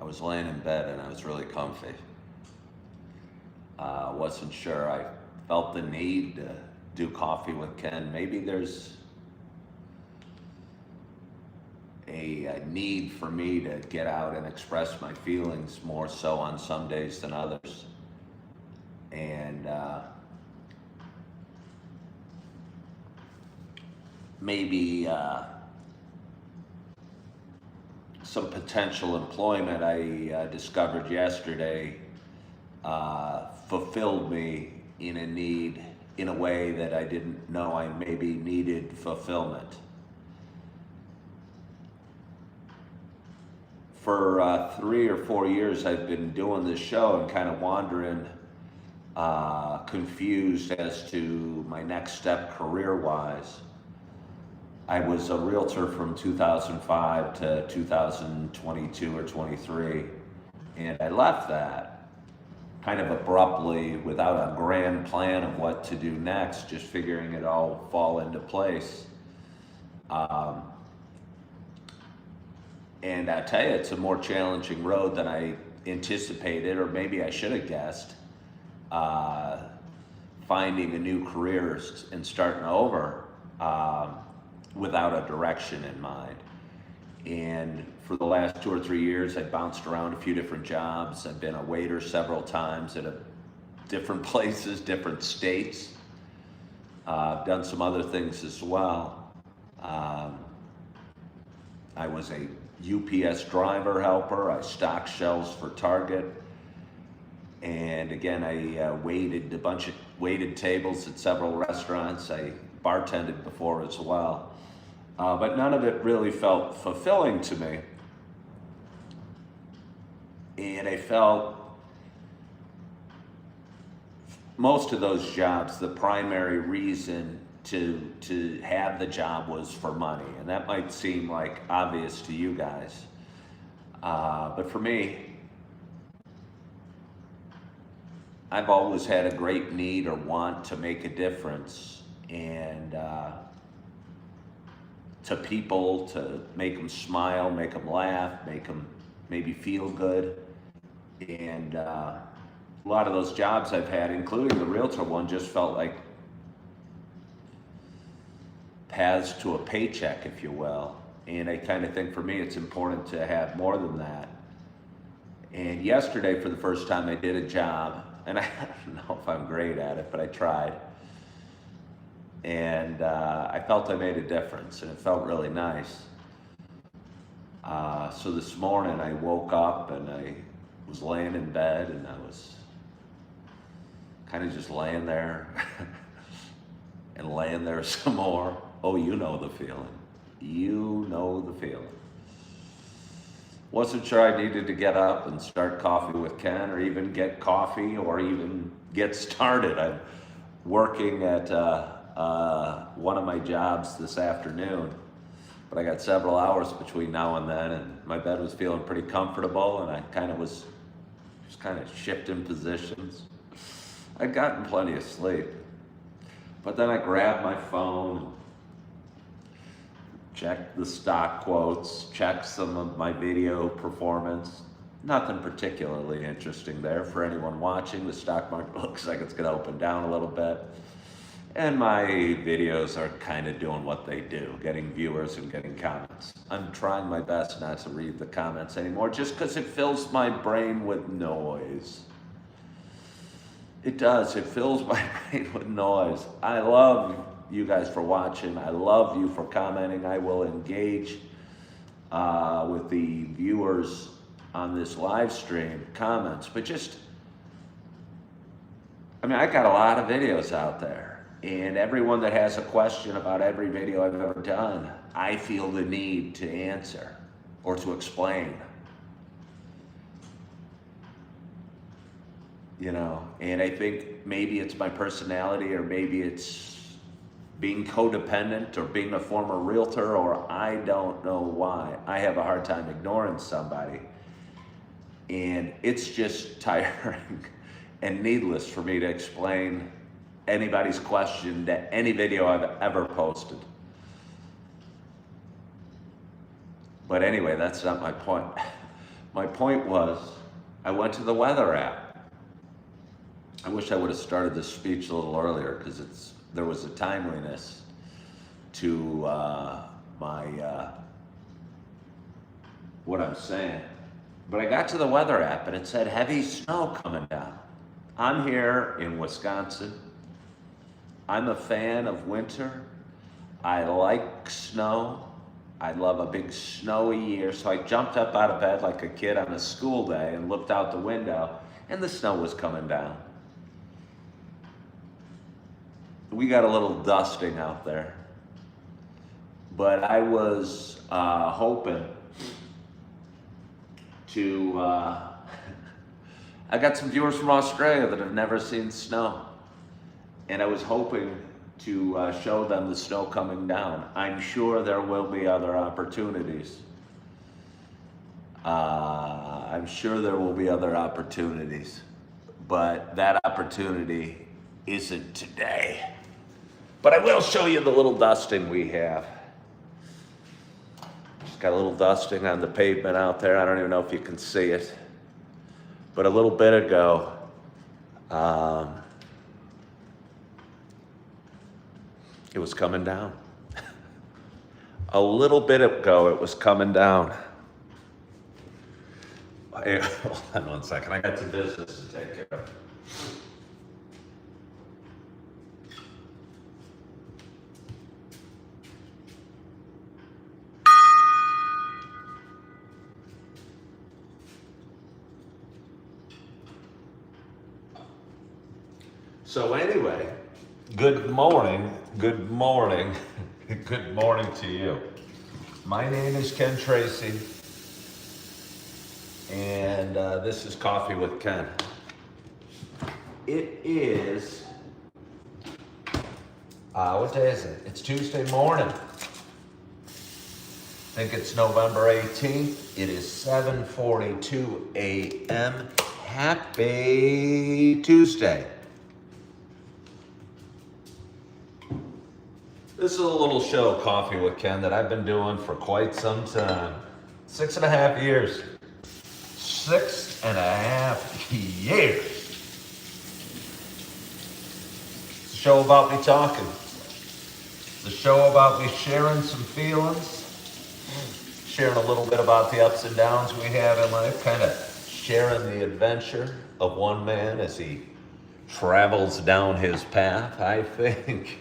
I was laying in bed and I was really comfy. Wasn't sure. I felt the need to do coffee with Ken. Maybe there's a need for me to get out and express my feelings more so on some days than others. And maybe some potential employment I discovered yesterday fulfilled me in a need in a way that I didn't know I maybe needed fulfillment. For 3 or 4 years, I've been doing this show and kind of wandering, confused as to my next step career-wise. I was a realtor from 2005 to 2022 or 23, and I left that kind of abruptly without a grand plan of what to do next, just figuring it all fall into place. And I tell you, it's a more challenging road than I anticipated, or maybe I should have guessed. Finding a new career and starting over without a direction in mind. And for the last 2 or 3 years, I bounced around a few different jobs. I've been a waiter several times at different places, different states. I've done some other things as well. I was a UPS driver helper. I stocked shelves for Target. And again, I waited tables at several restaurants. I bartended before as well. But none of it really felt fulfilling to me. And I felt most of those jobs, the primary reason to have the job was for money. And that might seem like obvious to you guys. But for me, I've always had a great need or want to make a difference. And to people, to make them smile, make them laugh, make them maybe feel good. And a lot of those jobs I've had, including the realtor one, just felt like paths to a paycheck, if you will. And I kind of think for me, it's important to have more than that. And yesterday, for the first time, I did a job, and I don't know if I'm great at it, but I tried. And I felt I made a difference, and it felt really nice. So this morning I woke up and I was laying in bed, and I was kind of just laying there and laying there some more. Oh, you know the feeling. You know the feeling. Wasn't sure I needed to get up and start coffee with Ken, or even get coffee, or even get started. I'm working at one of my jobs this afternoon, but I got several hours between now and then, and my bed was feeling pretty comfortable, and I kind of was just kind of shifting positions. I'd gotten plenty of sleep, but then I grabbed my phone, checked the stock quotes, checked some of my video performance. Nothing particularly interesting there for anyone watching. The stock market looks like it's going to open down a little bit. And my videos are kind of doing what they do, getting viewers and getting comments. I'm trying my best not to read the comments anymore, just because it fills my brain with noise. It does, it fills my brain with noise. I love you guys for watching. I love you for commenting. I will engage with the viewers on this live stream comments, but just, I got a lot of videos out there, and everyone that has a question about every video I've ever done, I feel the need to answer or to explain. And I think maybe it's my personality, or maybe it's being codependent, or being a former realtor, or I don't know why. I have a hard time ignoring somebody. And it's just tiring and needless for me to explain anybody's question to any video I've ever posted. But anyway, that's not my point. my point was, I went to the weather app. I wish I would have started this speech a little earlier because there was a timeliness to my what I'm saying. But I got to the weather app and it said heavy snow coming down. I'm here in Wisconsin. I'm a fan of winter. I like snow. I love a big snowy year. So I jumped up out of bed like a kid on a school day and looked out the window and the snow was coming down. We got a little dusting out there. But I was hoping to, I got some viewers from Australia that have never seen snow. And I was hoping to show them the snow coming down. I'm sure there will be other opportunities. I'm sure there will be other opportunities. But that opportunity isn't today. But I will show you the little dusting we have. Just got a little dusting on the pavement out there. I don't even know if you can see it. But a little bit ago, it was coming down. A little bit ago, it was coming down. Hey, hold on one second. I got some business to take care of. So anyway, good morning, good morning, good morning to you. My name is Ken Tracy, and this is Coffee with Ken. It is, what day is it? It's Tuesday morning. I think it's November 18th. It is 7:42 a.m. Happy Tuesday. This is a little show, Coffee with Ken, that I've been doing for quite some time. 6.5 years. 6.5 years. It's a show about me talking. It's a show about me sharing some feelings, sharing a little bit about the ups and downs we have in life, kind of sharing the adventure of one man as he travels down his path. I think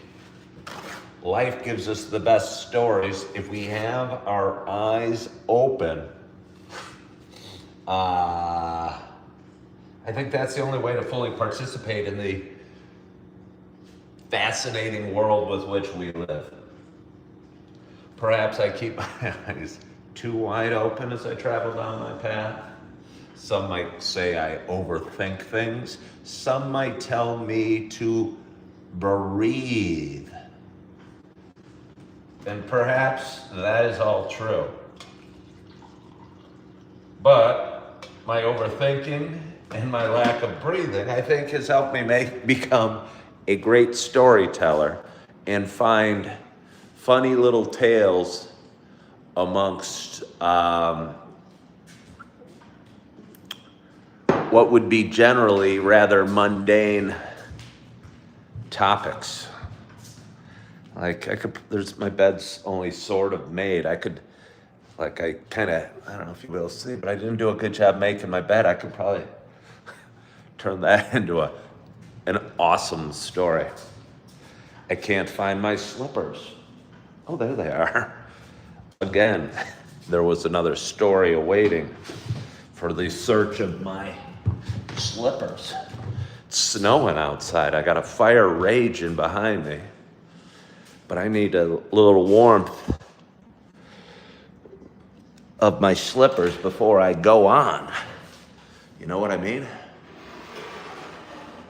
life gives us the best stories if we have our eyes open. I think that's the only way to fully participate in the fascinating world with which we live. Perhaps I keep my eyes too wide open as I travel down my path. Some might say I overthink things. Some might tell me to breathe. And perhaps that is all true. But my overthinking and my lack of breathing, I think, has helped me become a great storyteller and find funny little tales amongst what would be generally rather mundane topics. Like my bed's only sort of made. I don't know if you will see, but I didn't do a good job making my bed. I could probably turn that into an awesome story. I can't find my slippers. Oh, there they are. Again, there was another story awaiting for the search of my slippers. It's snowing outside. I got a fire raging behind me. But I need a little warmth of my slippers before I go on. You know what I mean?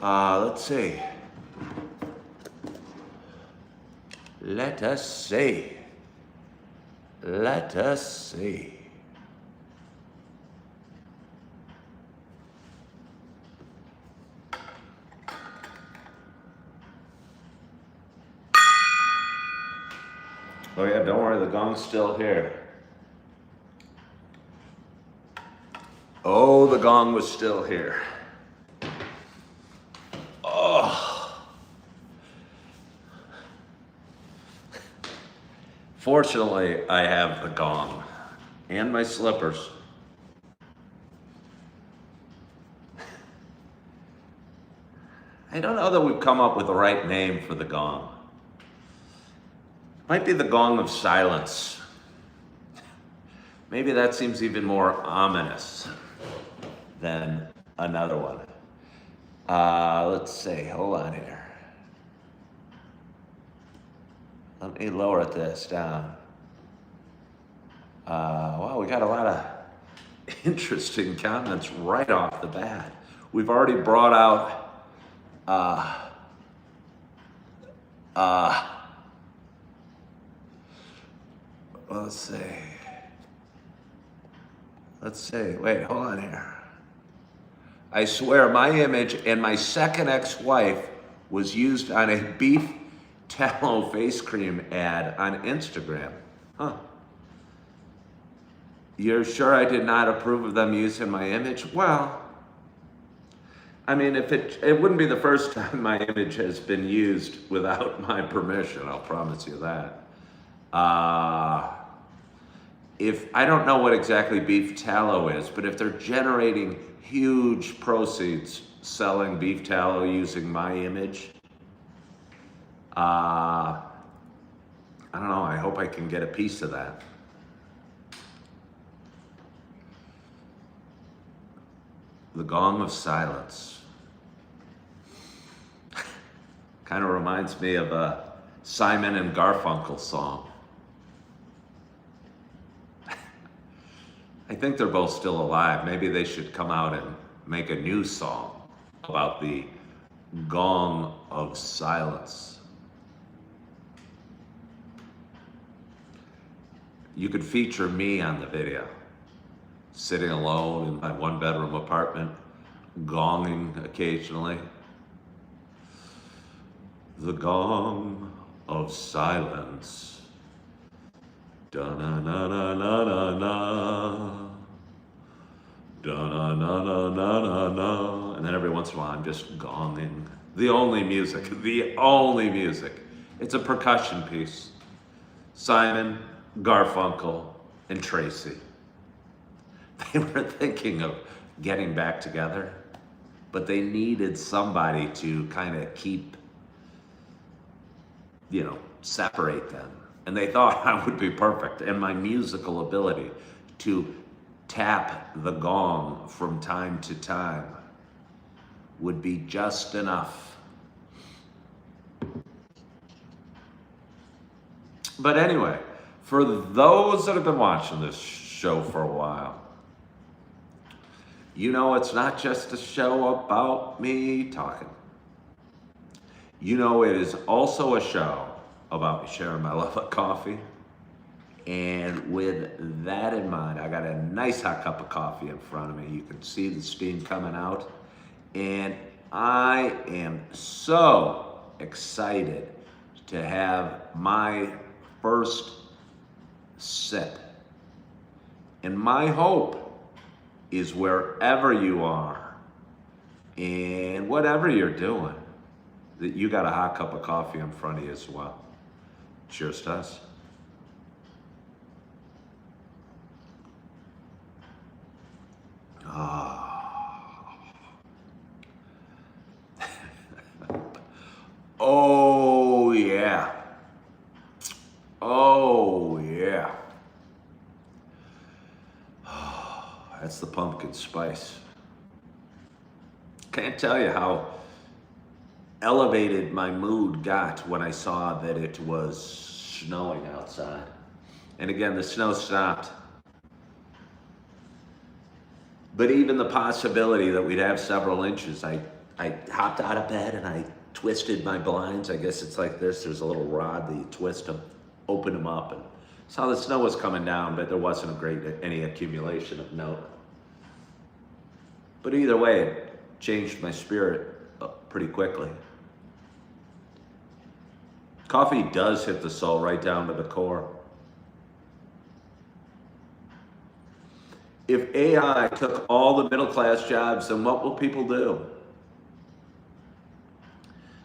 Let's see. Let us see. Let us see. Oh yeah, don't worry, the gong's still here. Oh, the gong was still here. Oh. Fortunately, I have the gong and my slippers. I don't know that we've come up with the right name for the gong. Might be the gong of silence. Maybe that seems even more ominous than another one. Let's see, hold on here. Let me lower this down. Wow, we got a lot of interesting comments right off the bat. We've already brought out let's see, wait, hold on here. I swear my image and my second ex-wife was used on a beef tallow face cream ad on Instagram. Huh. You're sure I did not approve of them using my image? Well, I mean, if it wouldn't be the first time my image has been used without my permission, I'll promise you that. If I don't know what exactly beef tallow is, but if they're generating huge proceeds selling beef tallow using my image, I don't know, I hope I can get a piece of that. The Gong of Silence. Kind of reminds me of a Simon and Garfunkel song. I think they're both still alive. Maybe they should come out and make a new song about the Gong of Silence. You could feature me on the video, sitting alone in my one-bedroom apartment, gonging occasionally. The Gong of Silence. Da-na-na-na-na-na-na. Da-na-na-na-na-na-na. And then every once in a while I'm just gonging. The only music. It's a percussion piece. Simon, Garfunkel, and Tracy. They were thinking of getting back together, but they needed somebody to kind of keep, separate them. And they thought I would be perfect, and my musical ability to tap the gong from time to time would be just enough. But anyway, for those that have been watching this show for a while, it's not just a show about me talking. It is also a show about me sharing my love of coffee. And with that in mind, I got a nice hot cup of coffee in front of me. You can see the steam coming out. And I am so excited to have my first sip. And my hope is wherever you are and whatever you're doing, that you got a hot cup of coffee in front of you as well. Cheers to us. Oh yeah. Oh yeah. That's the pumpkin spice. Can't tell you how elevated my mood got when I saw that it was snowing outside. And again, the snow stopped. But even the possibility that we'd have several inches, I hopped out of bed and I twisted my blinds. I guess it's like this. There's a little rod that you twist them, open them up, and saw the snow was coming down, but there wasn't any accumulation of note. But either way, it changed my spirit pretty quickly. Coffee does hit the soul right down to the core. If AI took all the middle class jobs, then what will people do?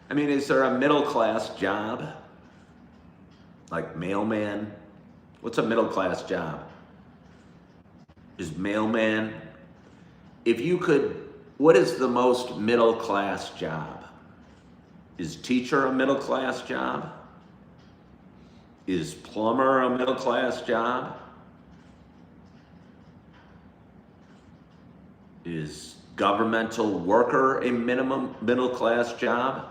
I mean, is there a middle class job? Like mailman? What's a middle class job? Is mailman? If you could, what is the most middle class job? Is teacher a middle class job? Is plumber a middle class job? Is governmental worker a minimum middle class job?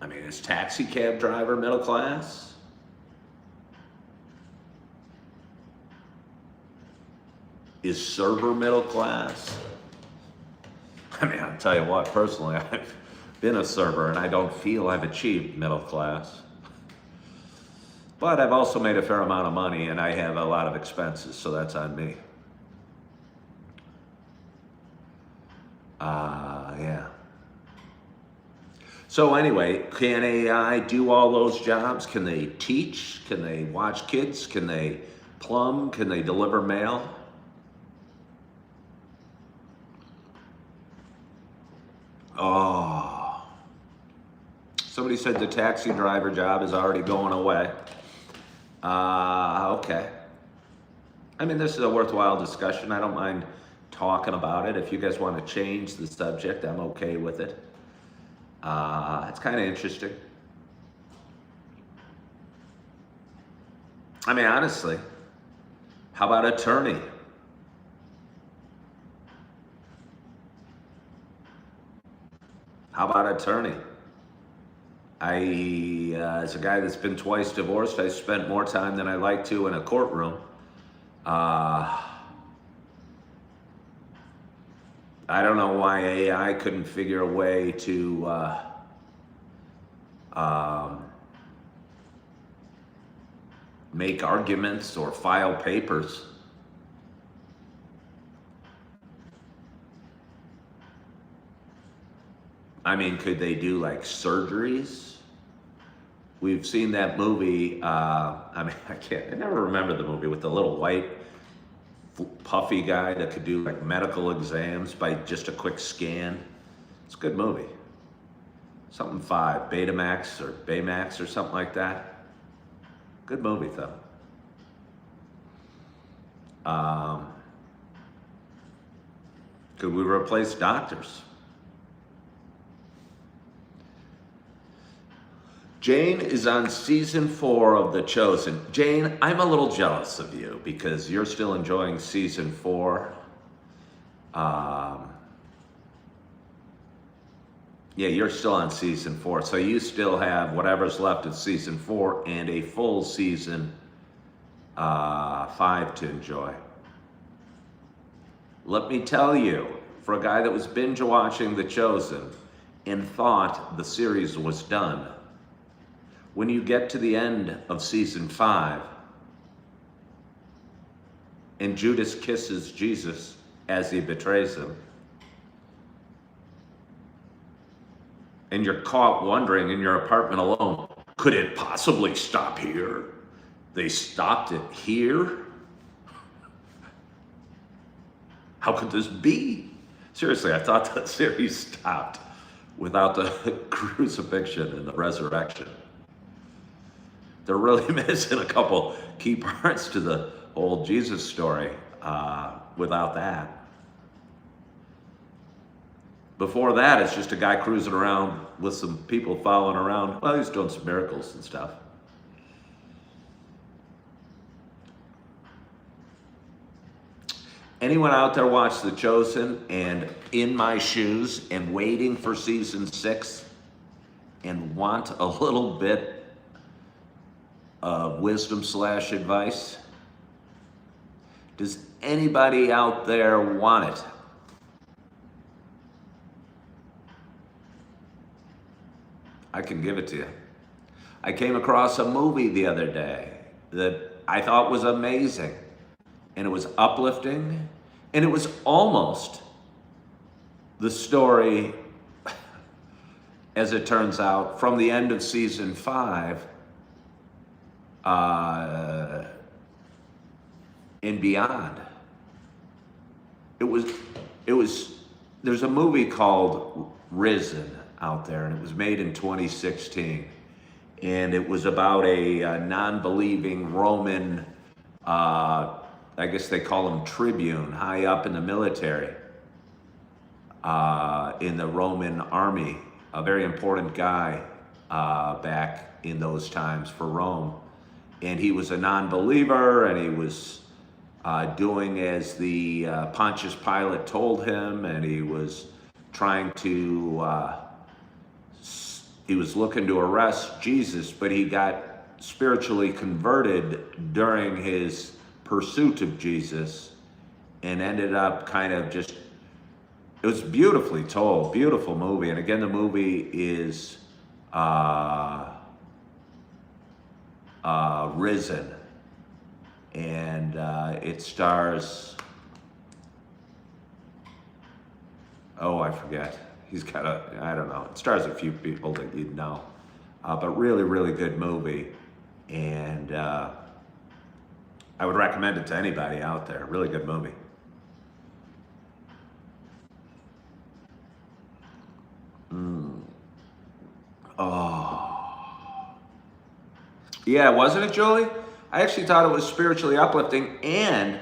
I mean, is taxi cab driver middle class? Is server middle class? I mean, I'll tell you what, personally, I've been a server and I don't feel I've achieved middle class. But I've also made a fair amount of money and I have a lot of expenses, so that's on me. Yeah. So anyway, can AI do all those jobs? Can they teach? Can they watch kids? Can they plumb? Can they deliver mail? Oh. Somebody said the taxi driver job is already going away. Okay. I mean, this is a worthwhile discussion. I don't mind talking about it. If you guys want to change the subject, I'm okay with it. It's kind of interesting. I mean, honestly, how about attorney? How about attorney? As a guy that's been twice divorced, I spent more time than I like to in a courtroom. I don't know why AI couldn't figure a way to make arguments or file papers. I mean, could they do like surgeries? We've seen that movie. I mean, I never remember the movie with the little white puffy guy that could do like medical exams by just a quick scan. It's a good movie. Something 5, Betamax or Baymax or something like that. Good movie though. Could we replace doctors? Jane is on season 4 of The Chosen. Jane, I'm a little jealous of you because you're still enjoying season 4. Yeah, you're still on season 4, so you still have whatever's left of season 4 and a full season 5 to enjoy. Let me tell you, for a guy that was binge watching The Chosen and thought the series was done, when you get to the end of season 5 and Judas kisses Jesus as he betrays him, and you're caught wondering in your apartment alone, could it possibly stop here? They stopped it here? How could this be? Seriously, I thought the series stopped without the crucifixion and the resurrection. They're really missing a couple key parts to the old Jesus story without that. Before that, it's just a guy cruising around with some people following around. Well, he's doing some miracles and stuff. Anyone out there watch The Chosen and in my shoes and waiting for season 6 and want a little bit of wisdom / advice? Does anybody out there want it? I can give it to you. I came across a movie the other day that I thought was amazing, and it was uplifting, and it was almost the story as it turns out, from the end of season 5 and beyond. It was, there's a movie called Risen out there, and it was made in 2016. And it was about a non-believing Roman, I guess they call him tribune, high up in the military, in the Roman army, a very important guy back in those times for Rome. And he was a non-believer, and he was doing as the Pontius Pilate told him, and he was trying to, he was looking to arrest Jesus, but he got spiritually converted during his pursuit of Jesus and ended up kind of just, it was beautifully told, beautiful movie. And again, the movie is Risen. And it stars, oh, I forget. He's got I don't know. It stars a few people that you'd know. But really, really good movie. And I would recommend it to anybody out there. Really good movie. Oh. Yeah, wasn't it, Julie? I actually thought it was spiritually uplifting, and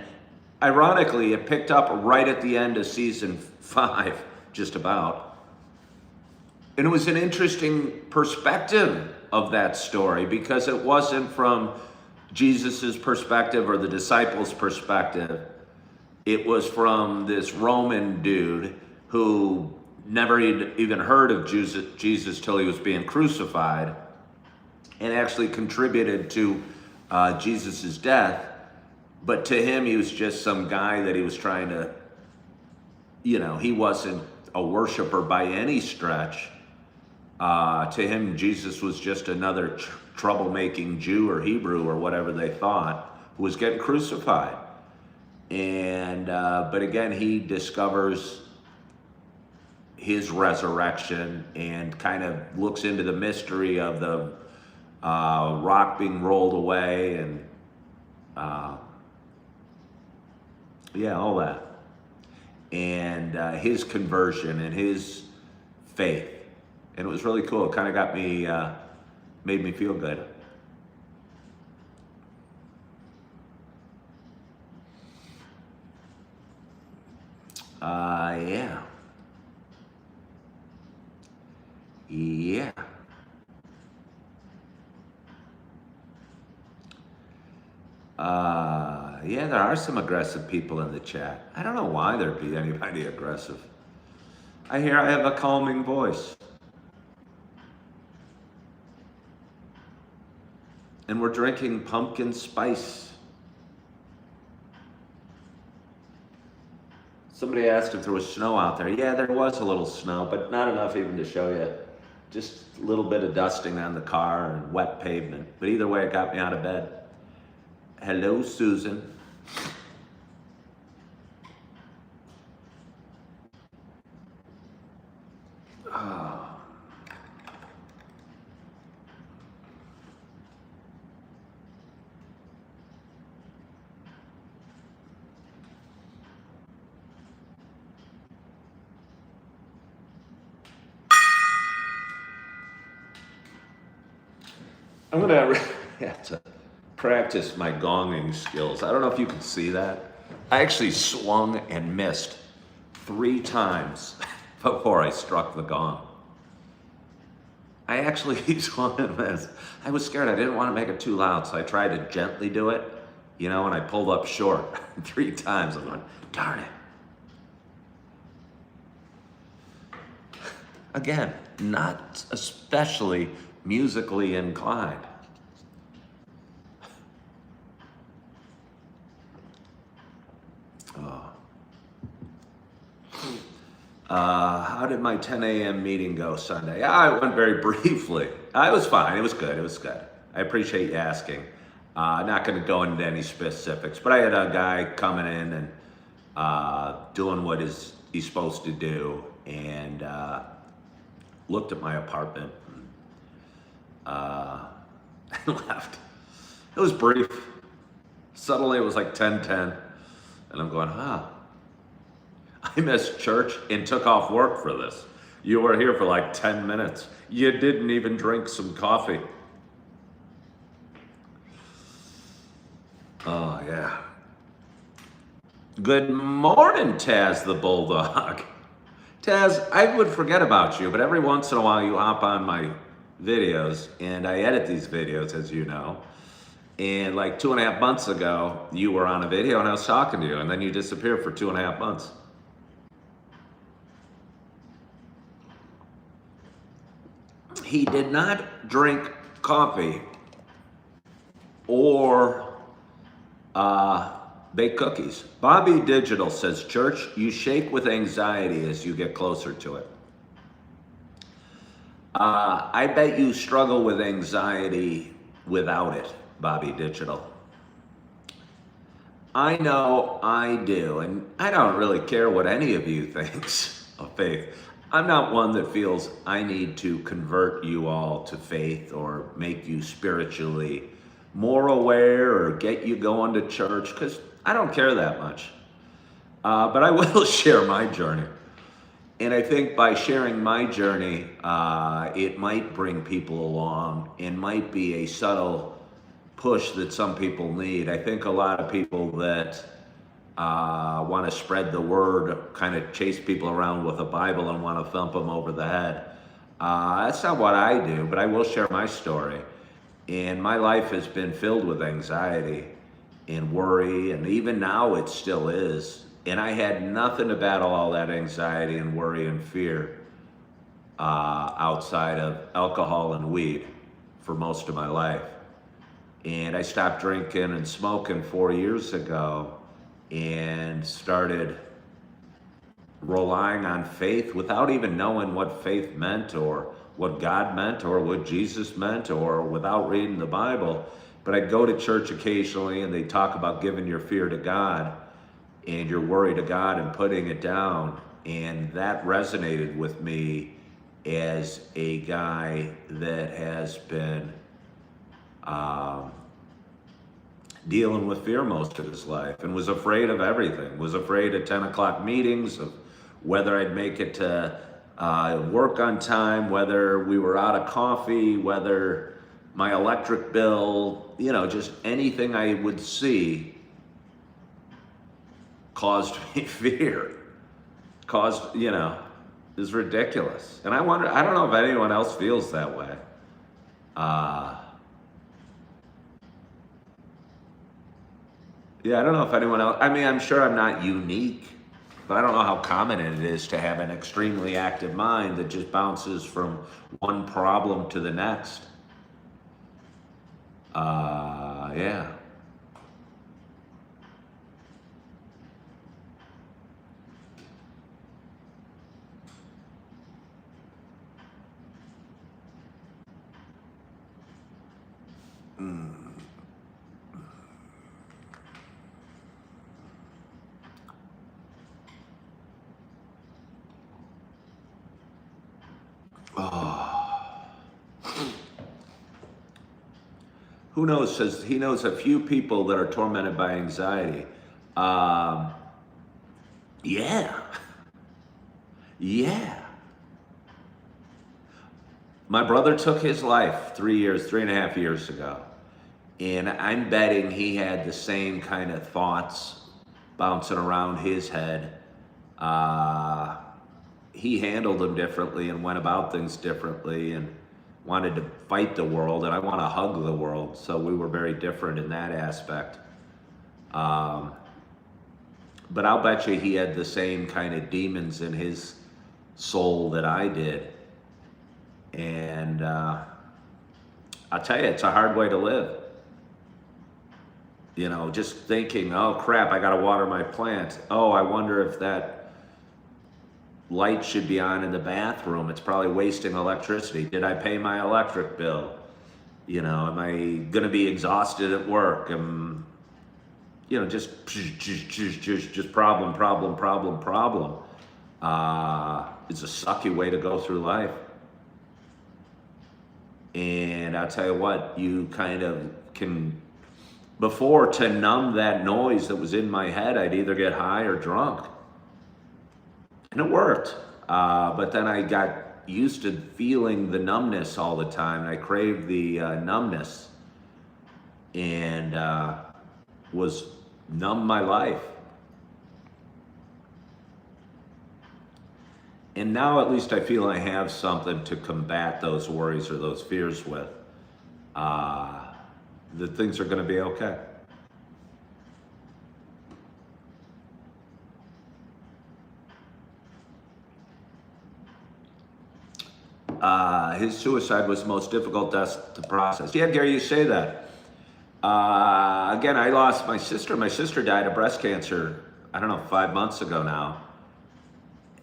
ironically, it picked up right at the end of season 5, just about. And it was an interesting perspective of that story, because it wasn't from Jesus's perspective or the disciples' perspective. It was from this Roman dude who never even heard of Jesus till he was being crucified, and actually contributed to Jesus's death. But to him, he was just some guy that he was trying to, he wasn't a worshiper by any stretch. To him, Jesus was just another troublemaking Jew or Hebrew or whatever they thought, who was getting crucified. And but again, he discovers his resurrection and kind of looks into the mystery of the rock being rolled away, and all that, and his conversion and his faith. And it was really cool. It kind of got me, made me feel good. Yeah. Yeah. Yeah, there are some aggressive people in the chat. I don't know why there'd be anybody aggressive. I hear I have a calming voice. And we're drinking pumpkin spice. Somebody asked if there was snow out there. Yeah, there was a little snow, but not enough even to show you. Just a little bit of dusting on the car and wet pavement. But either way, it got me out of bed. Hello, Susan. Oh. I'm gonna have to practice my gonging skills. I don't know if you can see that. I actually swung and missed 3 times before I struck the gong. I actually swung and missed. I was scared. I didn't want to make it too loud, so I tried to gently do it, and I pulled up short 3 times. I'm going, darn it. Again, not especially musically inclined. How did my 10 a.m. meeting go Sunday? It went very briefly. It was fine. It was good. It was good. I appreciate you asking. Not going to go into any specifics, but I had a guy coming in and doing what he's supposed to do, and looked at my apartment, and left. It was brief. Suddenly it was like 10:10, and I'm going, I missed church and took off work for this. You were here for like 10 minutes. You didn't even drink some coffee. Oh, yeah. Good morning, Taz the Bulldog. Taz, I would forget about you, but every once in a while you hop on my videos, and I edit these videos, as you know. And like 2.5 months ago, you were on a video and I was talking to you, and then you disappeared for 2.5 months. He did not drink coffee or bake cookies. Bobby Digital says, Church, you shake with anxiety as you get closer to it. I bet you struggle with anxiety without it, Bobby Digital. I know I do, and I don't really care what any of you thinks of faith. I'm not one that feels I need to convert you all to faith or make you spiritually more aware or get you going to church, because I don't care that much. But I will share my journey. And I think by sharing my journey, it might bring people along and might be a subtle push that some people need. I think a lot of people that want to spread the word, kind of chase people around with a Bible and want to thump them over the head. That's not what I do, but I will share my story. And my life has been filled with anxiety and worry, and even now it still is. And I had nothing to battle all that anxiety and worry and fear outside of alcohol and weed for most of my life. And I stopped drinking and smoking 4 years ago and started relying on faith without even knowing what faith meant or what God meant or what Jesus meant, or without reading the Bible. But I'd go to church occasionally and they'd talk about giving your fear to God and your worry to God and putting it down. And that resonated with me as a guy that has been dealing with fear most of his life and was afraid of everything, was afraid of 10 o'clock meetings, of whether I'd make it to work on time, whether we were out of coffee, whether my electric bill, just anything I would see caused me fear. Is ridiculous. And I don't know if anyone else feels that way. Yeah, I don't know if anyone else, I'm sure I'm not unique, but I don't know how common it is to have an extremely active mind that just bounces from one problem to the next. Yeah. Who knows? Says he knows a few people that are tormented by anxiety. Yeah. Yeah. My brother took his life 3.5 years ago. And I'm betting he had the same kind of thoughts bouncing around his head. He handled them differently and went about things differently and wanted to fight the world, and I want to hug the world. So we were very different in that aspect. But I'll bet you he had the same kind of demons in his soul that I did. And I'll tell you, it's a hard way to live. Just thinking, oh crap, I gotta water my plant. Oh, I wonder if that light should be on in the bathroom. It's probably wasting electricity. Did I pay my electric bill? Am I gonna be exhausted at work? Just problem. It's a sucky way to go through life. And I'll tell you what, you kind of can, before, to numb that noise that was in my head, I'd either get high or drunk. And it worked. But then I got used to feeling the numbness all the time. And I craved the numbness, and was numb my life. And now at least I feel I have something to combat those worries or those fears with. That things are going to be okay. His suicide was the most difficult death to process. Yeah, Gary, you say that. Again, I lost my sister. My sister died of breast cancer, I don't know, 5 months ago now.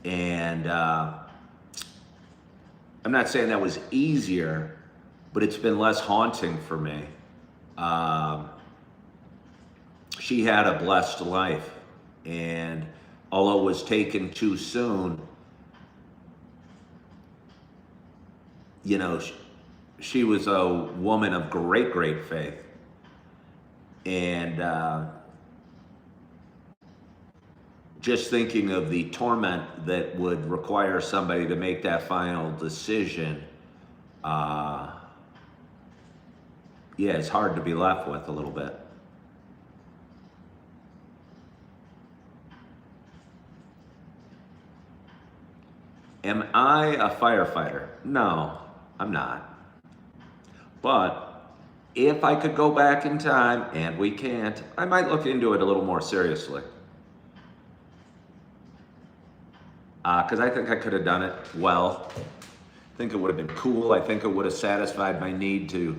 And I'm not saying that was easier, but it's been less haunting for me. She had a blessed life, and although it was taken too soon, you know, she was a woman of great, great faith. And just thinking of the torment that would require somebody to make that final decision, yeah, it's hard to be left with a little bit. Am I a firefighter? No, I'm not. But if I could go back in time, and we can't, I might look into it a little more seriously. Because I think I could have done it well. I think it would have been cool. I think it would have satisfied my need to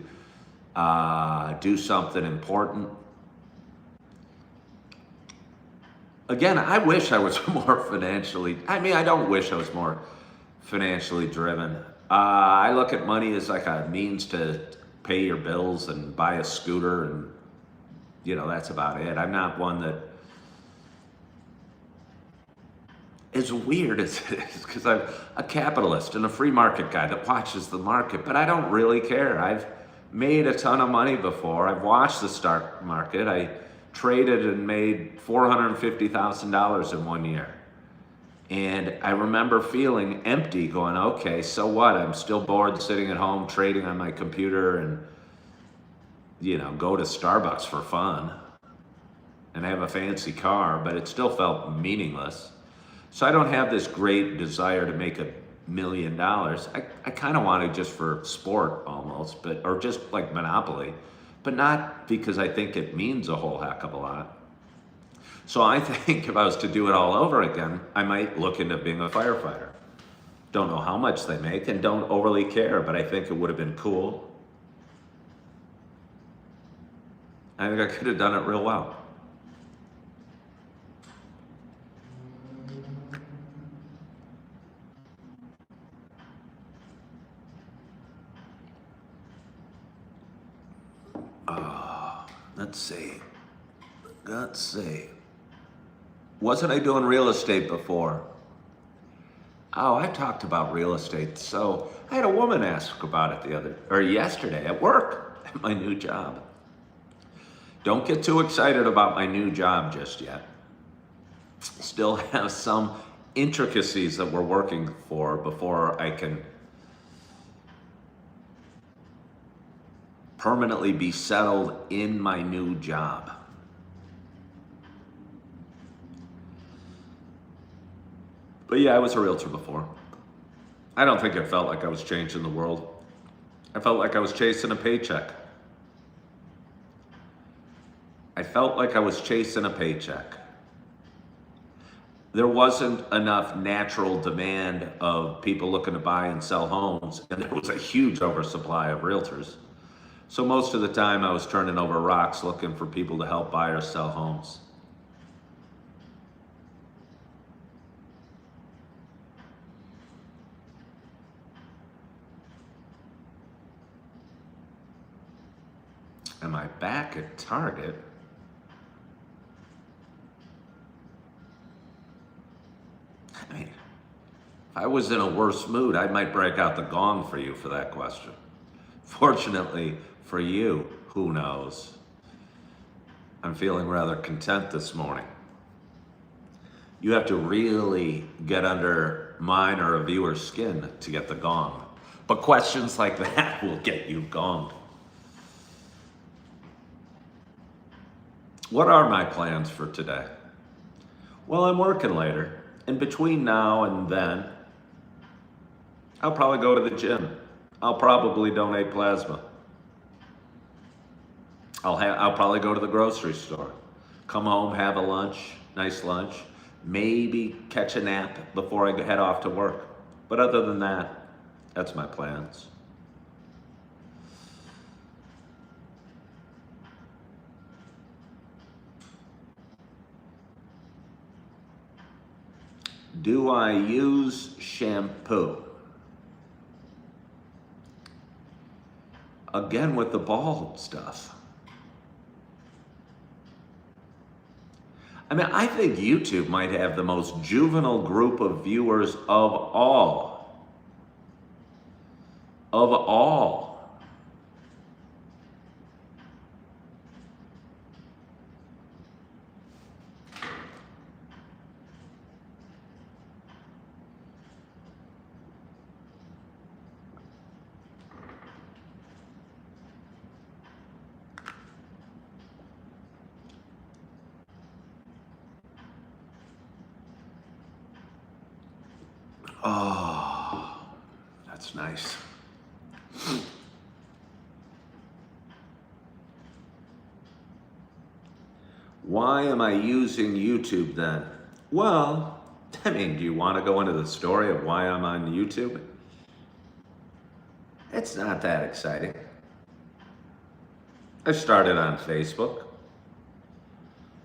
do something important. Again, I wish I was more financially, I don't wish I was more financially driven. I look at money as like a means to pay your bills and buy a scooter, and that's about it. I'm not one that, as weird as it is, because I'm a capitalist and a free market guy that watches the market, but I don't really care. I've made a ton of money before. I've watched the stock market. I traded and made $450,000 in 1 year. And I remember feeling empty, going, okay, so what? I'm still bored sitting at home trading on my computer, and go to Starbucks for fun. And I have a fancy car, but it still felt meaningless. So I don't have this great desire to make $1 million. I kind of want to just for sport almost, or just like Monopoly, but not because I think it means a whole heck of a lot. So I think if I was to do it all over again, I might look into being a firefighter. Don't know how much they make and don't overly care, but I think it would have been cool. I think I could have done it real well. Let's see. Wasn't I doing real estate before? Oh, I talked about real estate. So I had a woman ask about it yesterday at work, at my new job. Don't get too excited about my new job just yet. Still have some intricacies that we're working for before I can permanently be settled in my new job. But yeah, I was a realtor before. I don't think it felt like I was changing the world. I felt like I was chasing a paycheck. There wasn't enough natural demand of people looking to buy and sell homes, and there was a huge oversupply of realtors. So most of the time I was turning over rocks looking for people to help buy or sell homes. Am I back at Target? If I was in a worse mood, I might break out the Gong for you for that question. Fortunately for you, who knows? I'm feeling rather content this morning. You have to really get under mine or a viewer's skin to get the gong. But questions like that will get you gonged. What are my plans for today? Well, I'm working later. In between now and then, I'll probably go to the gym. I'll probably donate plasma. I'll probably go to the grocery store. Come home, have a lunch, nice lunch. Maybe catch a nap before I head off to work. But other than that, that's my plans. Do I use shampoo? Again with the bald stuff. I mean, I think YouTube might have the most juvenile group of viewers of all. Of all. Oh, that's nice. Why am I using YouTube then? Well, I mean, do you want to go into the story of why I'm on YouTube? It's not that exciting. I started on Facebook.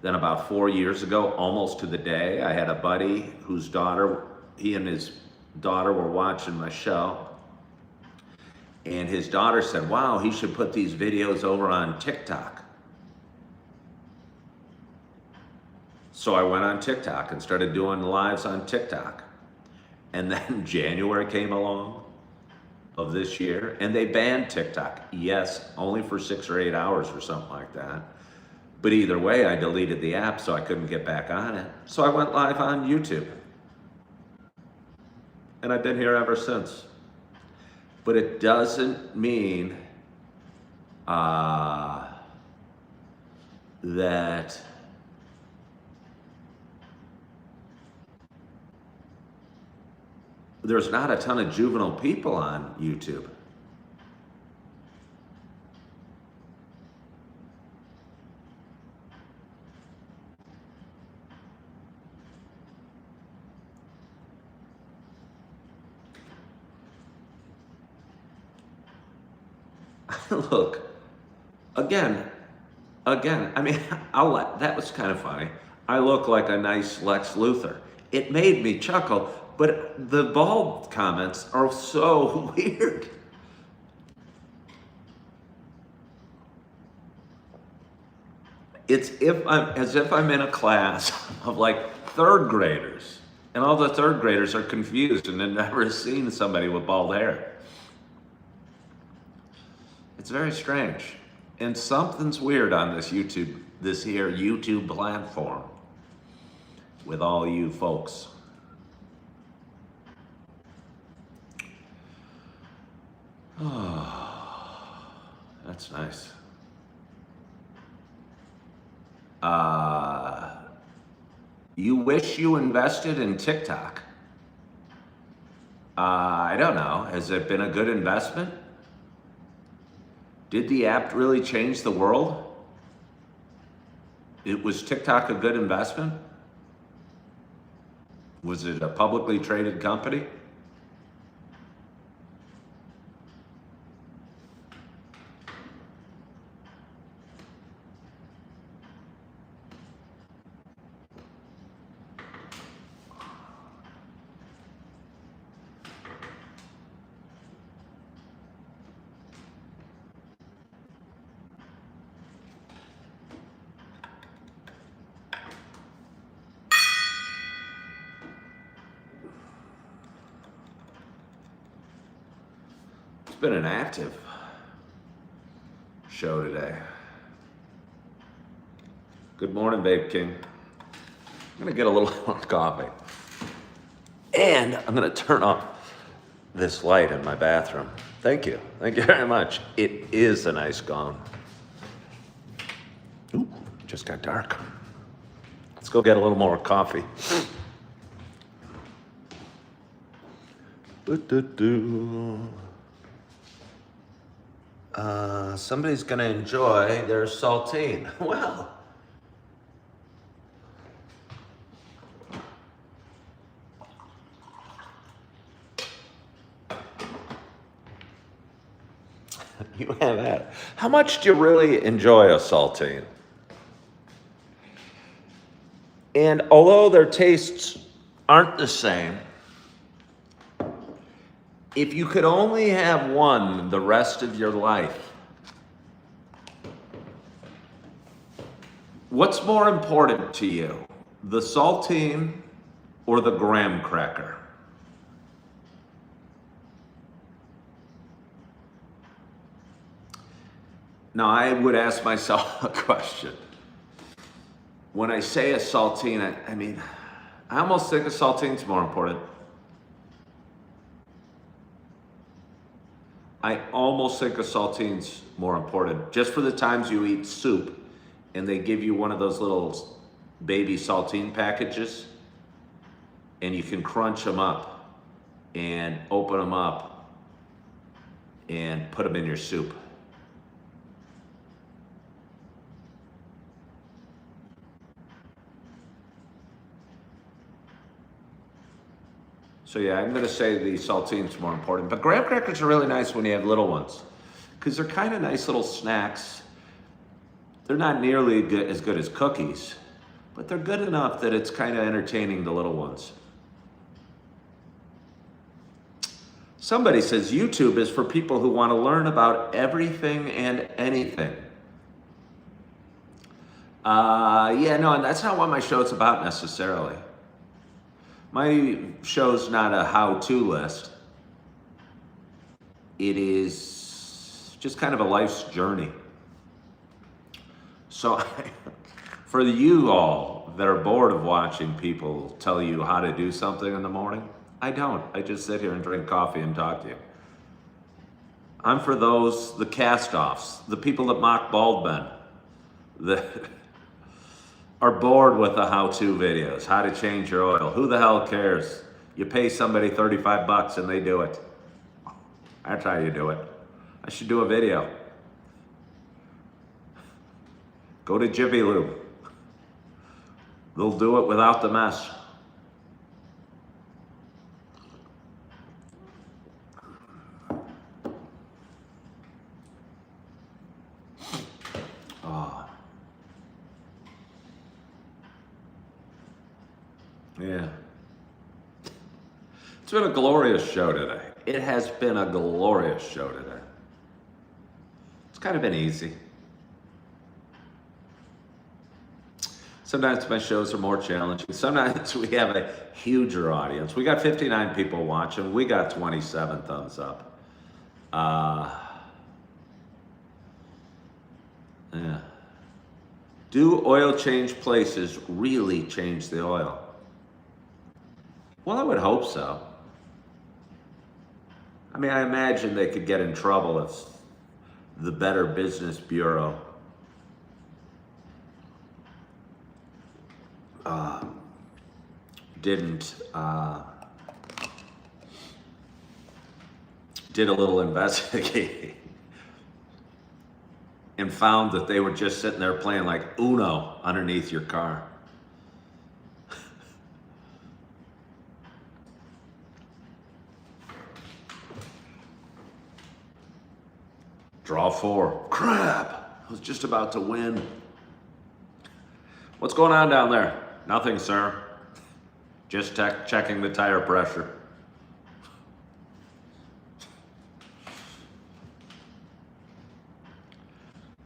Then about 4 years ago, almost to the day, I had a buddy whose daughter, he and his daughter were watching my show. And his daughter said, wow, he should put these videos over on TikTok. So I went on TikTok and started doing lives on TikTok. And then January came along of this year and they banned TikTok. Yes, only for 6 or 8 hours or something like that. But either way, I deleted the app so I couldn't get back on it. So I went live on YouTube. And I've been here ever since. But it doesn't mean that there's not a ton of juvenile people on YouTube. Look, again, I mean, that was kind of funny. I look like a nice Lex Luthor. It made me chuckle, but the bald comments are so weird. It's as if I'm in a class of like third graders, and all the third graders are confused and have never seen somebody with bald hair. It's very strange. And something's weird on this YouTube platform with all you folks. Oh, that's nice. You wish you invested in TikTok? I don't know. Has it been a good investment? Did the app really change the world? Was TikTok a good investment? Was it a publicly traded company? It's been an active show today. Good morning, Babe King. I'm gonna get a little more coffee. And I'm gonna turn off this light in my bathroom. Thank you very much. It is a nice gong. Ooh, just got dark. Let's go get a little more coffee. Somebody's gonna enjoy their saltine. Well, you have that. How much do you really enjoy a saltine? And although their tastes aren't the same, if you could only have one the rest of your life, what's more important to you, the saltine or the graham cracker? Now, I would ask myself a question. When I say a saltine, I mean, I almost think a saltine's more important. I almost think a saltine's more important. Just for the times you eat soup and they give you one of those little baby saltine packages and you can crunch them up and open them up and put them in your soup. So yeah, I'm gonna say the saltine's more important, but graham crackers are really nice when you have little ones, because they're kind of nice little snacks. They're not nearly as good as cookies, but they're good enough that it's kind of entertaining the little ones. Somebody says YouTube is for people who want to learn about everything and anything. Yeah, no, and that's not what my show's about necessarily. My show's not a how-to list. It is just kind of a life's journey. So for you all that are bored of watching people tell you how to do something in the morning, I don't. I just sit here and drink coffee and talk to you. I'm for those, the cast-offs, the people that mock bald men, that are bored with the how-to videos, how to change your oil. Who the hell cares? You pay somebody 35 bucks and they do it. That's how you do it. I should do a video. Go to Jiffy Lube. They'll do it without the mess. Yeah. It's been a glorious show today. It has been a glorious show today. It's kind of been easy. Sometimes my shows are more challenging. Sometimes we have a huger audience. We got 59 people watching. We got 27 thumbs up. Yeah. Do oil change places really change the oil? Well, I would hope so. I mean, I imagine they could get in trouble if the Better Business Bureau did a little investigating and found that they were just sitting there playing like Uno underneath your car. Draw 4. Crap! I was just about to win. What's going on down there? Nothing, sir. Just checking the tire pressure.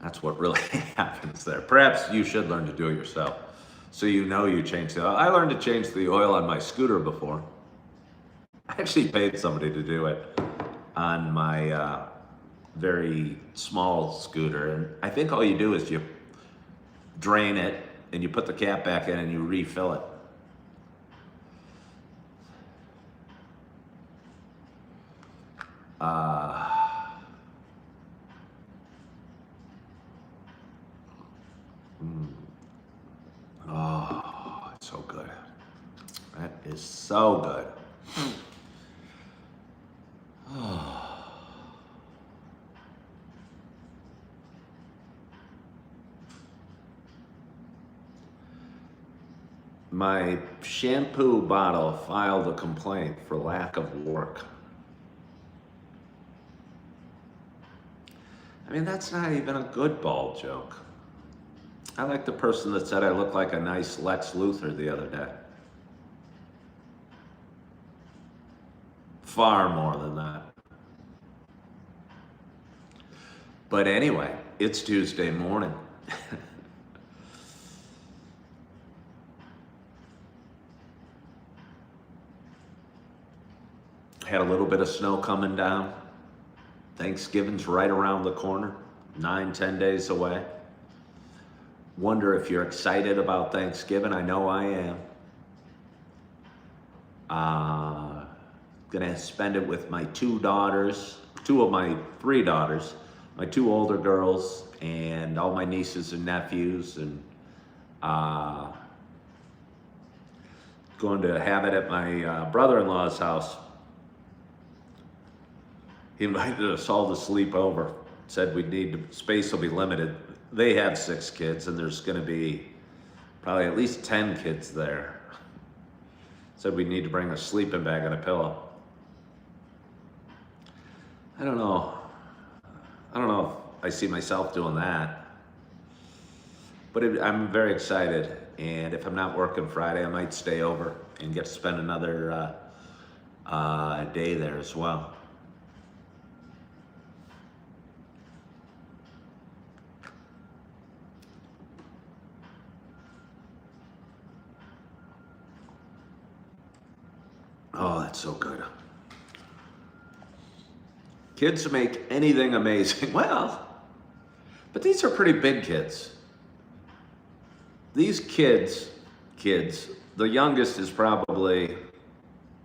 That's what really happens there. Perhaps you should learn to do it yourself, so you know you change the oil. I learned to change the oil on my scooter before. I actually paid somebody to do it on my very small scooter, and I think all you do is you drain it and you put the cap back in and you refill it. Oh, it's so good. That is so good. My shampoo bottle filed a complaint for lack of work. I mean, that's not even a good ball joke. I like the person that said I look like a nice Lex Luthor the other day. Far more than that. But anyway, it's Tuesday morning. Had a little bit of snow coming down. Thanksgiving's right around the corner, 9-10 days away. Wonder if you're excited about Thanksgiving. I know I am. Gonna spend it with my two daughters, two of my three daughters, my two older girls, and all my nieces and nephews, and going to have it at my brother-in-law's house. He invited us all to sleep over. Said we'd need space will be limited. They have 6 kids, and there's going to be probably at least 10 kids there. Said we need to bring a sleeping bag and a pillow. I don't know if I see myself doing that, but I'm very excited. And if I'm not working Friday, I might stay over and get to spend another day there as well. Oh, that's so good. Kids make anything amazing. Well, but these are pretty big kids. These kids, the youngest is probably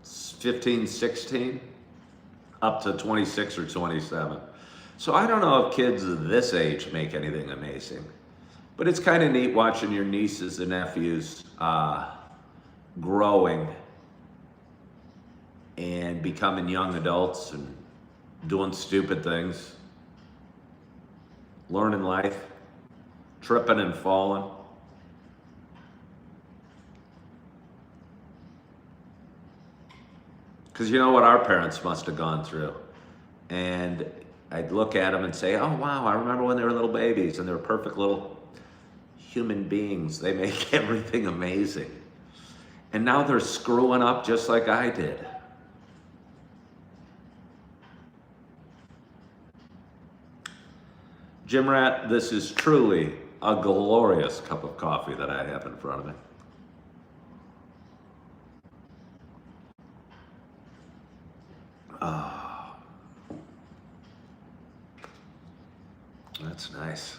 15, 16, up to 26 or 27. So I don't know if kids this age make anything amazing, but it's kind of neat watching your nieces and nephews growing and becoming young adults and doing stupid things, learning life, tripping and falling. Because you know what our parents must have gone through. And I'd look at them and say, oh wow, I remember when they were little babies and they were perfect little human beings. They make everything amazing. And now they're screwing up just like I did. Jim Rat, this is truly a glorious cup of coffee that I have in front of me. Oh, that's nice.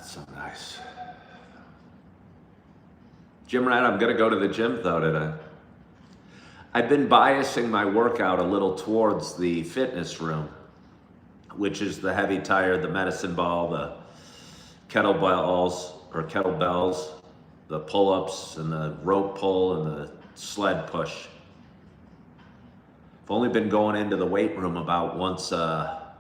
So nice. Jim Rat, I'm gonna go to the gym though today. I've been biasing my workout a little towards the fitness room, which is the heavy tire, the medicine ball, the kettlebells, the pull-ups and the rope pull and the sled push. I've only been going into the weight room about once a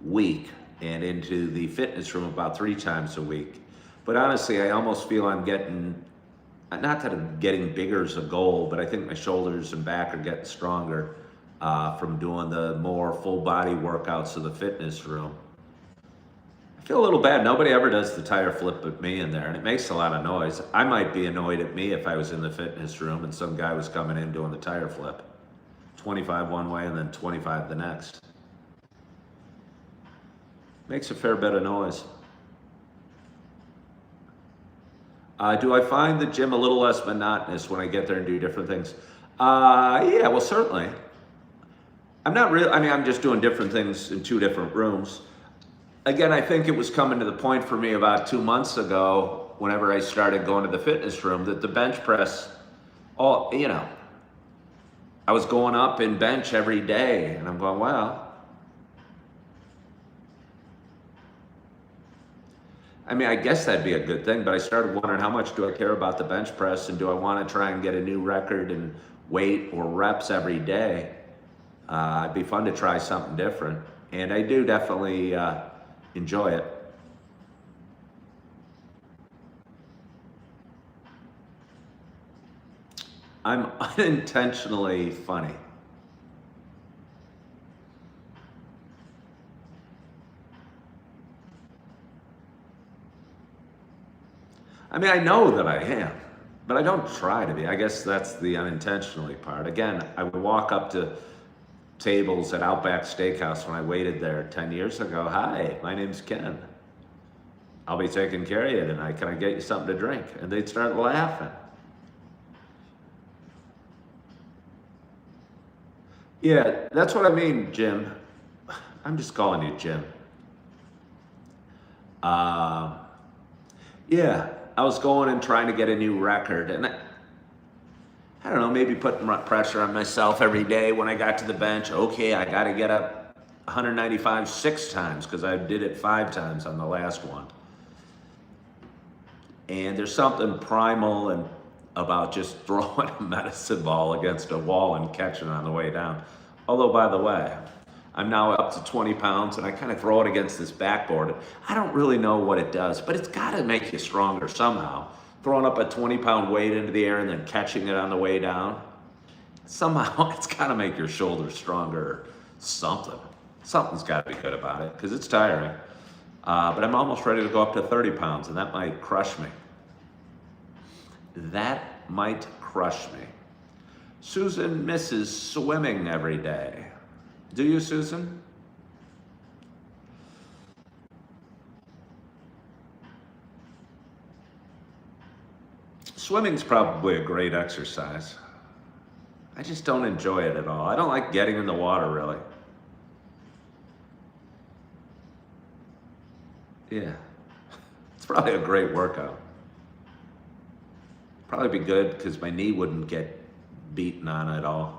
week and into the fitness room about 3 times a week. But honestly, I almost feel I'm getting, not that I'm getting bigger as a goal, but I think my shoulders and back are getting stronger from doing the more full body workouts of the fitness room. I feel a little bad. Nobody ever does the tire flip but me in there, and it makes a lot of noise. I might be annoyed at me if I was in the fitness room and some guy was coming in doing the tire flip. 25 one way and then 25 the next. Makes a fair bit of noise. Do I find the gym a little less monotonous when I get there and do different things? Yeah, well, certainly. I'm not really, I mean, I'm just doing different things in 2 different rooms. Again, I think it was coming to the point for me about 2 months ago, whenever I started going to the fitness room, that the bench press, all, you know, I was going up in bench every day, and I'm going, well, I mean, I guess that'd be a good thing, but I started wondering, how much do I care about the bench press, and do I want to try and get a new record in weight or reps every day? It'd be fun to try something different, and I do definitely enjoy it. I'm unintentionally funny. I mean, I know that I am, but I don't try to be. I guess that's the unintentionally part. Again, I would walk up to tables at Outback Steakhouse when I waited there 10 years ago. Hi, my name's Ken. I'll be taking care of you tonight. Can I get you something to drink? And they'd start laughing. Yeah, that's what I mean, Jim. I'm just calling you Jim. Uh, yeah, I was going and trying to get a new record, and I don't know, maybe putting pressure on myself every day when I got to the bench. Okay, I got to get up 195 6 times because I did it 5 times on the last one. And there's something primal and about just throwing a medicine ball against a wall and catching it on the way down. Although, by the way, I'm now up to 20 pounds and I kind of throw it against this backboard. I don't really know what it does, but it's got to make you stronger somehow. Throwing up a 20-pound weight into the air and then catching it on the way down. Somehow it's got to make your shoulders stronger or something. Something's got to be good about it because it's tiring. But I'm almost ready to go up to 30 pounds and that might crush me. That might crush me. Susan misses swimming every day. Do you, Susan? Swimming's probably a great exercise. I just don't enjoy it at all. I don't like getting in the water, really. Yeah. It's probably a great workout. Probably be good because my knee wouldn't get beaten on at all.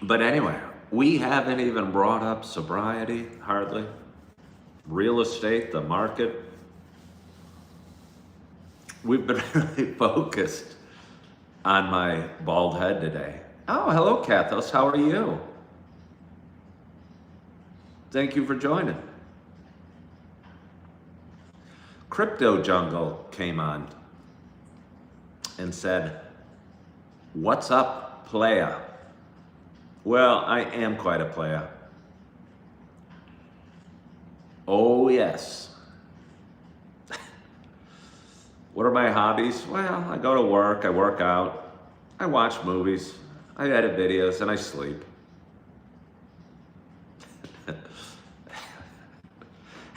But anyway, we haven't even brought up sobriety, hardly. Real estate, the market. We've been really focused on my bald head today. Oh, hello, Kathos. How are you? Thank you for joining. Crypto Jungle came on and said, "What's up, playa?" Well, I am quite a playa. Oh, yes. What are my hobbies? Well, I go to work, I work out, I watch movies, I edit videos, and I sleep.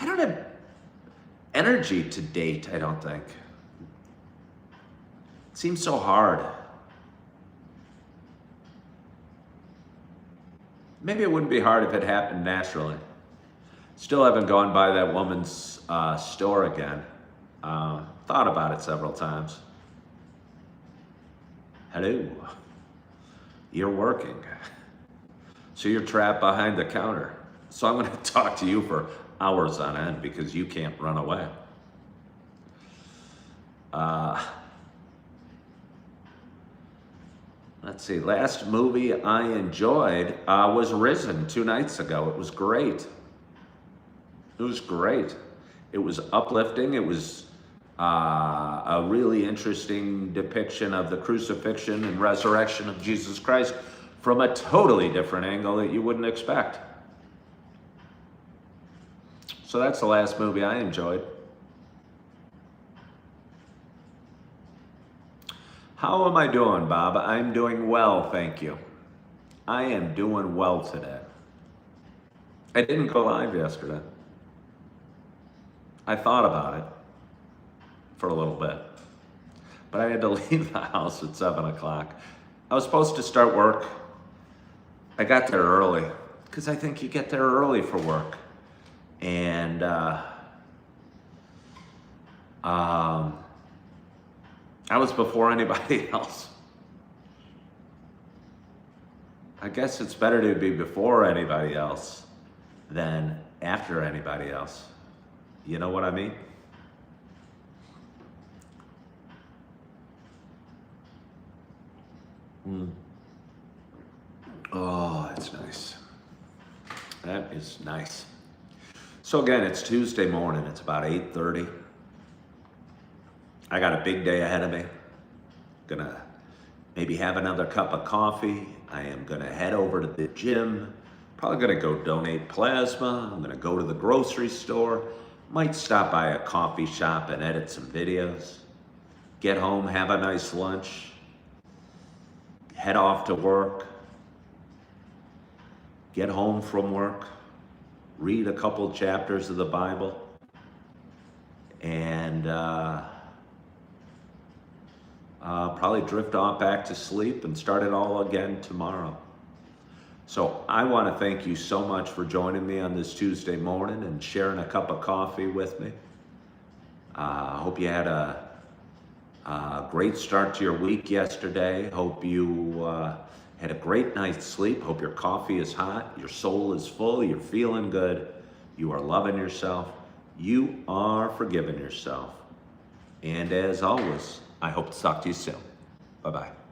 I don't have energy to date, I don't think. It seems so hard. Maybe it wouldn't be hard if it happened naturally. Still haven't gone by that woman's store again. Thought about it several times. Hello. You're working. So you're trapped behind the counter. So I'm going to talk to you for hours on end because you can't run away. Let's see, last movie I enjoyed was Risen 2 nights ago. It was great. It was great. It was uplifting. It was a really interesting depiction of the crucifixion and resurrection of Jesus Christ from a totally different angle that you wouldn't expect. So that's the last movie I enjoyed. How am I doing, Bob? I'm doing well, thank you. I am doing well today. I didn't go live yesterday. I thought about it for a little bit, but I had to leave the house at 7 o'clock. I was supposed to start work. I got there early because I think you get there early for work. And I was before anybody else. I guess it's better to be before anybody else than after anybody else. You know what I mean? Oh, that's nice. That is nice. So again, it's Tuesday morning. It's about 8:30. I got a big day ahead of me. Gonna maybe have another cup of coffee. I am gonna head over to the gym. Probably gonna go donate plasma. I'm gonna go to the grocery store. Might stop by a coffee shop and edit some videos. Get home, have a nice lunch. Head off to work. Get home from work. Read a couple chapters of the Bible. And probably drift off back to sleep and start it all again tomorrow. So I want to thank you so much for joining me on this Tuesday morning and sharing a cup of coffee with me. I hope you had a great start to your week yesterday. Hope you had a great night's sleep. Hope your coffee is hot, your soul is full, you're feeling good, you are loving yourself, you are forgiving yourself. And as always, I hope to talk to you soon. Bye-bye.